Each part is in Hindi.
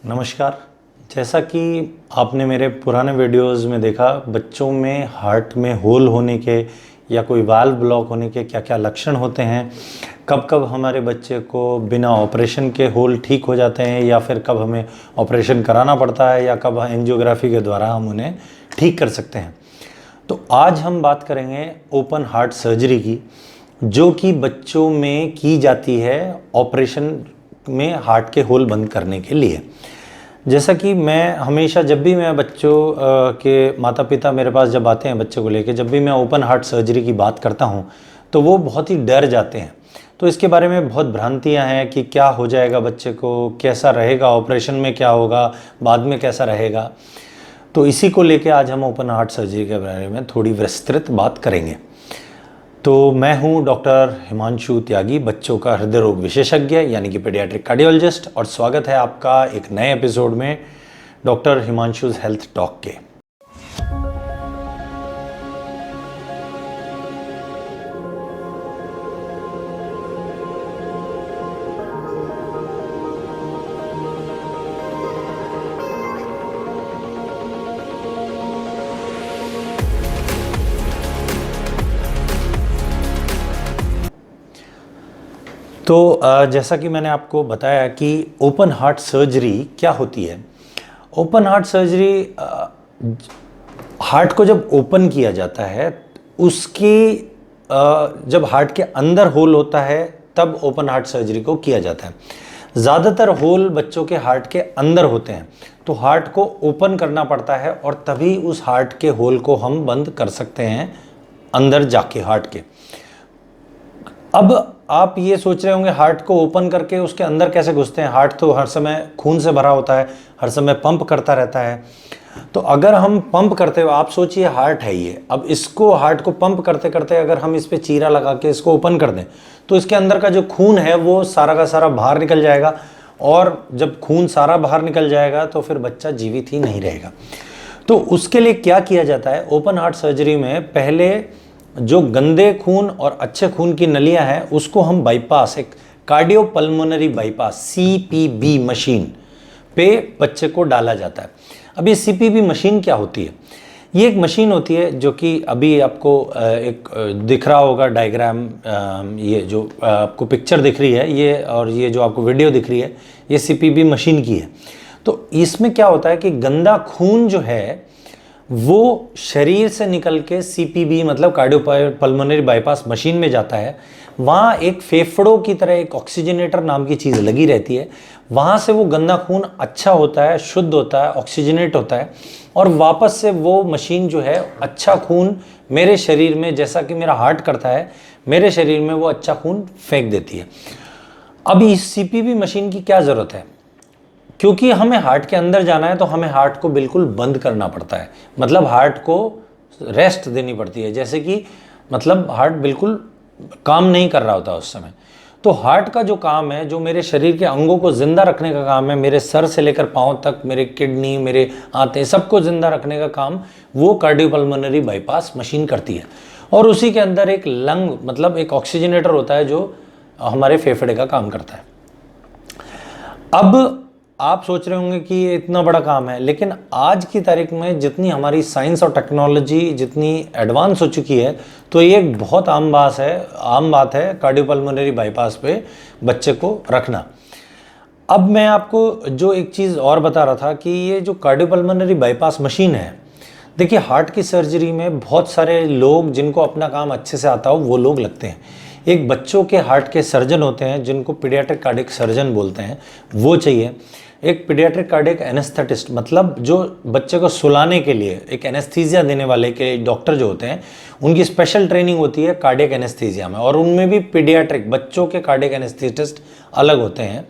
नमस्कार। जैसा कि आपने मेरे पुराने वीडियोस में देखा, बच्चों में हार्ट में होल होने के या कोई वाल्व ब्लॉक होने के क्या क्या लक्षण होते हैं, कब कब हमारे बच्चे को बिना ऑपरेशन के होल ठीक हो जाते हैं या फिर कब हमें ऑपरेशन कराना पड़ता है या कब एंजियोग्राफी के द्वारा हम उन्हें ठीक कर सकते हैं। तो आज हम बात करेंगे ओपन हार्ट सर्जरी की, जो कि बच्चों में की जाती है ऑपरेशन में हार्ट के होल बंद करने के लिए। जैसा कि मैं हमेशा जब भी मैं बच्चों के माता पिता मेरे पास जब आते हैं बच्चे को लेके, जब भी मैं ओपन हार्ट सर्जरी की बात करता हूं तो वो बहुत ही डर जाते हैं। तो इसके बारे में बहुत भ्रांतियां हैं कि क्या हो जाएगा बच्चे को, कैसा रहेगा, ऑपरेशन में क्या होगा, बाद में कैसा रहेगा। तो इसी को लेके आज हम ओपन हार्ट सर्जरी के बारे में थोड़ी विस्तृत बात करेंगे। तो मैं हूं डॉक्टर हिमांशु त्यागी, बच्चों का हृदय रोग विशेषज्ञ यानी कि पीडियाट्रिक कार्डियोलॉजिस्ट, और स्वागत है आपका एक नए एपिसोड में डॉक्टर हिमांशुज हेल्थ टॉक के। तो जैसा कि मैंने आपको बताया कि ओपन हार्ट सर्जरी क्या होती है। ओपन हार्ट सर्जरी, हार्ट को जब ओपन किया जाता है उसकी जब हार्ट के अंदर होल होता है तब ओपन हार्ट सर्जरी को किया जाता है। ज़्यादातर होल बच्चों के हार्ट के अंदर होते हैं, तो हार्ट को ओपन करना पड़ता है और तभी उस हार्ट के होल को हम बंद कर सकते हैं अंदर जाके हार्ट के। अब आप ये सोच रहे होंगे हार्ट को ओपन करके उसके अंदर कैसे घुसते हैं। हार्ट तो हर समय खून से भरा होता है, हर समय पंप करता रहता है। तो अगर हम पंप करते हुए, आप सोचिए हार्ट है ये, अब इसको हार्ट को पंप करते करते अगर हम इस पे चीरा लगा के इसको ओपन कर दें तो इसके अंदर का जो खून है वो सारा का सारा बाहर निकल जाएगा, और जब खून सारा बाहर निकल जाएगा तो फिर बच्चा जीवित ही नहीं रहेगा। तो उसके लिए क्या किया जाता है, ओपन हार्ट सर्जरी में पहले जो गंदे खून और अच्छे खून की नलियां हैं उसको हम बाईपास, एक कार्डियोपल्मोनरी बाईपास सीपीबी मशीन पे बच्चे को डाला जाता है। अब ये सीपीबी मशीन क्या होती है? ये एक मशीन होती है जो कि अभी आपको एक दिख रहा होगा डायग्राम, ये जो आपको पिक्चर दिख रही है ये, और ये जो आपको वीडियो दिख रही है ये सीपीबी मशीन की है। तो इसमें क्या होता है कि गंदा खून जो है वो शरीर से निकल के सीपीबी मतलब कार्डियोपल्मोनरी बाईपास मशीन में जाता है। वहाँ एक फेफड़ों की तरह एक ऑक्सीजनेटर नाम की चीज़ लगी रहती है। वहाँ से वो गंदा खून अच्छा होता है, शुद्ध होता है, ऑक्सीजनेट होता है, और वापस से वो मशीन जो है अच्छा खून मेरे शरीर में, जैसा कि मेरा हार्ट करता है, मेरे शरीर में वो अच्छा खून फेंक देती है। अब इस सीपीबी मशीन की क्या ज़रूरत है? क्योंकि हमें हार्ट के अंदर जाना है तो हमें हार्ट को बिल्कुल बंद करना पड़ता है, मतलब हार्ट को रेस्ट देनी पड़ती है। जैसे कि मतलब हार्ट बिल्कुल काम नहीं कर रहा होता उस समय। तो हार्ट का जो काम है, जो मेरे शरीर के अंगों को जिंदा रखने का काम है, मेरे सर से लेकर पांव तक, मेरे किडनी, मेरे आंतें, सबको जिंदा रखने का काम वो कार्डियोपल्मोनरी बाईपास मशीन करती है। और उसी के अंदर एक लंग मतलब एक ऑक्सीजनेटर होता है जो हमारे फेफड़े का काम करता है। अब आप सोच रहे होंगे कि ये इतना बड़ा काम है, लेकिन आज की तारीख में जितनी हमारी साइंस और टेक्नोलॉजी जितनी एडवांस हो चुकी है, तो ये एक बहुत आम बात है कार्डियोपल्मोनरी बाईपास पे बच्चे को रखना। अब मैं आपको जो एक चीज़ और बता रहा था कि ये जो कार्डियोपल्मोनरी बाईपास मशीन है, देखिए हार्ट की सर्जरी में बहुत सारे लोग जिनको अपना काम अच्छे से आता हो वो लोग लगते हैं। एक बच्चों के हार्ट के सर्जन होते हैं जिनको पीडियाट्रिक कार्डियक सर्जन बोलते हैं, वो चाहिए। एक पीडियाट्रिक कार्डियक एनेस्थेटिस्ट मतलब जो बच्चे को सुलाने के लिए एक एनेस्थीसिया देने वाले के डॉक्टर जो होते हैं, उनकी स्पेशल ट्रेनिंग होती है कार्डियक एनेस्थीसिया में, और उनमें भी पीडियाट्रिक बच्चों के कार्डियक एनेस्थेटिस्ट अलग होते हैं।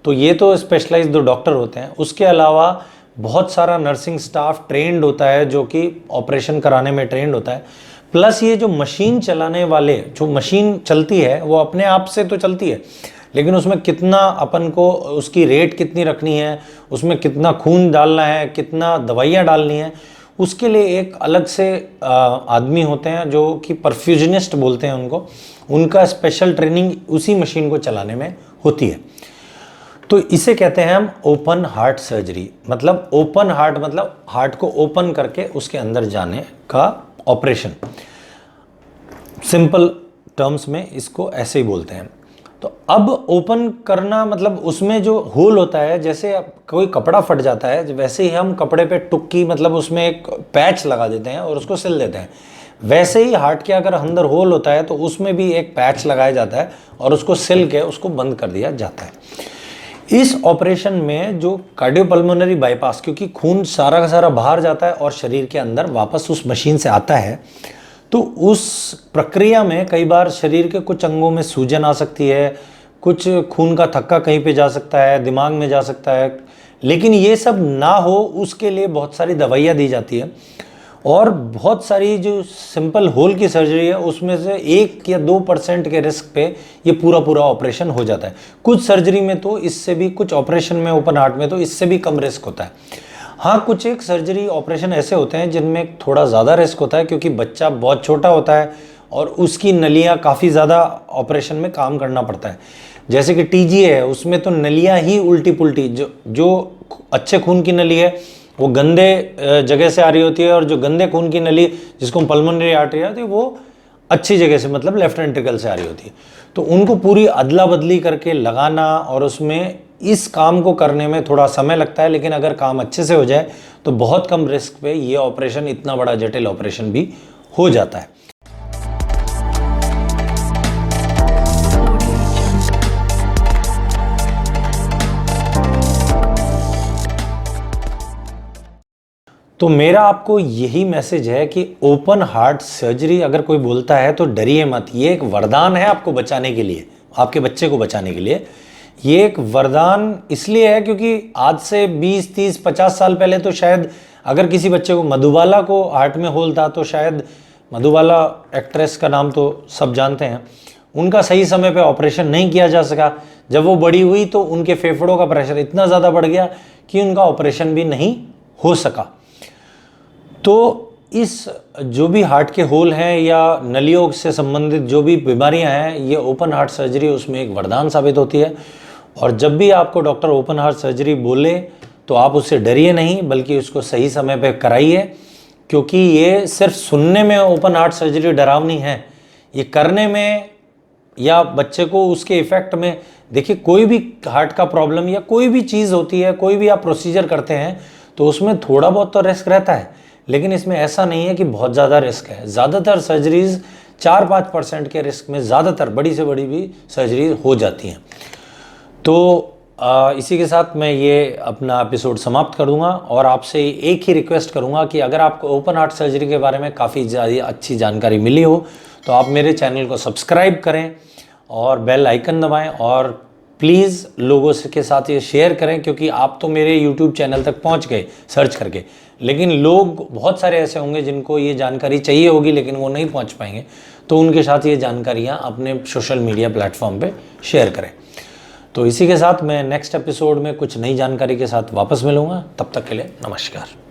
तो ये तो स्पेशलाइज्ड दो डॉक्टर होते हैं। उसके अलावा बहुत सारा नर्सिंग स्टाफ ट्रेंड होता है जो कि ऑपरेशन कराने में ट्रेंड होता है। प्लस ये जो मशीन चलाने वाले, जो मशीन चलती है वो अपने आप से तो चलती है, लेकिन उसमें कितना अपन को उसकी रेट कितनी रखनी है, उसमें कितना खून डालना है, कितना दवाइयाँ डालनी है, उसके लिए एक अलग से आदमी होते हैं जो कि परफ्यूजनिस्ट बोलते हैं उनको। उनका स्पेशल ट्रेनिंग उसी मशीन को चलाने में होती है। तो इसे कहते हैं हम ओपन हार्ट सर्जरी। मतलब ओपन हार्ट मतलब हार्ट को ओपन करके उसके अंदर जाने का ऑपरेशन। सिंपल टर्म्स में इसको ऐसे ही बोलते हैं। तो अब ओपन करना मतलब उसमें जो होल होता है, जैसे कोई कपड़ा फट जाता है वैसे ही हम कपड़े पे टुक्की मतलब उसमें एक पैच लगा देते हैं और उसको सिल देते हैं। वैसे ही हार्ट के अगर अंदर होल होता है तो उसमें भी एक पैच लगाया जाता है और उसको सिल के उसको बंद कर दिया जाता है। इस ऑपरेशन में जो कार्डियोपल्मोनरी बाईपास, क्योंकि खून सारा का सारा बाहर जाता है और शरीर के अंदर वापस उस मशीन से आता है, तो उस प्रक्रिया में कई बार शरीर के कुछ अंगों में सूजन आ सकती है, कुछ खून का थक्का कहीं पे जा सकता है, दिमाग में जा सकता है। लेकिन ये सब ना हो उसके लिए बहुत सारी दवाइयाँ दी जाती है और बहुत सारी जो सिंपल होल की सर्जरी है उसमें से 1 या 2% के रिस्क पे ये पूरा ऑपरेशन हो जाता है। कुछ सर्जरी में तो इससे भी, कुछ ऑपरेशन में ओपन हार्ट में तो इससे भी कम रिस्क होता है। हाँ, कुछ एक सर्जरी ऑपरेशन ऐसे होते हैं जिनमें थोड़ा ज़्यादा रिस्क होता है क्योंकि बच्चा बहुत छोटा होता है और उसकी नलियाँ काफ़ी ज़्यादा ऑपरेशन में काम करना पड़ता है। जैसे कि TGA है, उसमें तो नलियाँ ही उल्टी पुल्टी, जो अच्छे खून की नली है वो गंदे जगह से आ रही होती है और जो गंदे खून की नली जिसको पल्मोनरी आर्टरी आती है वो अच्छी जगह से मतलब लेफ्ट वेंट्रिकल से आ रही होती है। तो उनको पूरी अदला बदली करके लगाना और उसमें इस काम को करने में थोड़ा समय लगता है, लेकिन अगर काम अच्छे से हो जाए तो बहुत कम रिस्क पे ये ऑपरेशन, इतना बड़ा जटिल ऑपरेशन भी हो जाता है। तो मेरा आपको यही मैसेज है कि ओपन हार्ट सर्जरी अगर कोई बोलता है तो डरिए मत। ये एक वरदान है आपको बचाने के लिए, आपके बच्चे को बचाने के लिए। ये एक वरदान इसलिए है क्योंकि आज से 20, 30, 50 साल पहले तो शायद अगर किसी बच्चे को, मधुबाला को हार्ट में होल था तो शायद, मधुबाला एक्ट्रेस का नाम तो सब जानते हैं, उनका सही समय पे ऑपरेशन नहीं किया जा सका। जब वो बड़ी हुई तो उनके फेफड़ों का प्रेशर इतना ज़्यादा बढ़ गया कि उनका ऑपरेशन भी नहीं हो सका। तो इस जो भी हार्ट के होल हैं या नलियों से संबंधित जो भी बीमारियां हैं, ये ओपन हार्ट सर्जरी उसमें एक वरदान साबित होती है। और जब भी आपको डॉक्टर ओपन हार्ट सर्जरी बोले तो आप उससे डरिए नहीं, बल्कि उसको सही समय पे कराइए। क्योंकि ये सिर्फ सुनने में ओपन हार्ट सर्जरी डरावनी है, ये करने में या बच्चे को उसके इफेक्ट में, देखिए कोई भी हार्ट का प्रॉब्लम या कोई भी चीज़ होती है, कोई भी आप प्रोसीजर करते हैं तो उसमें थोड़ा बहुत तो रिस्क रहता है, लेकिन इसमें ऐसा नहीं है कि बहुत ज़्यादा रिस्क है। ज़्यादातर सर्जरीज 4-5% के रिस्क में ज़्यादातर बड़ी से बड़ी भी सर्जरीज हो जाती हैं। तो इसी के साथ मैं ये अपना एपिसोड समाप्त कर दूंगा और आपसे एक ही रिक्वेस्ट करूंगा कि अगर आपको ओपन हार्ट सर्जरी के बारे में काफ़ी ज़्यादा अच्छी जानकारी मिली हो तो आप मेरे चैनल को सब्सक्राइब करें और बेल आइकन दबाएं और प्लीज़ लोगों के साथ ये शेयर करें, क्योंकि आप तो मेरे YouTube चैनल तक पहुंच गए सर्च करके, लेकिन लोग बहुत सारे ऐसे होंगे जिनको ये जानकारी चाहिए होगी लेकिन वो नहीं पहुंच पाएंगे। तो उनके साथ ये जानकारियाँ अपने सोशल मीडिया प्लेटफॉर्म पे शेयर करें। तो इसी के साथ मैं नेक्स्ट एपिसोड में कुछ नई जानकारी के साथ वापस मिलूँगा। तब तक के लिए नमस्कार।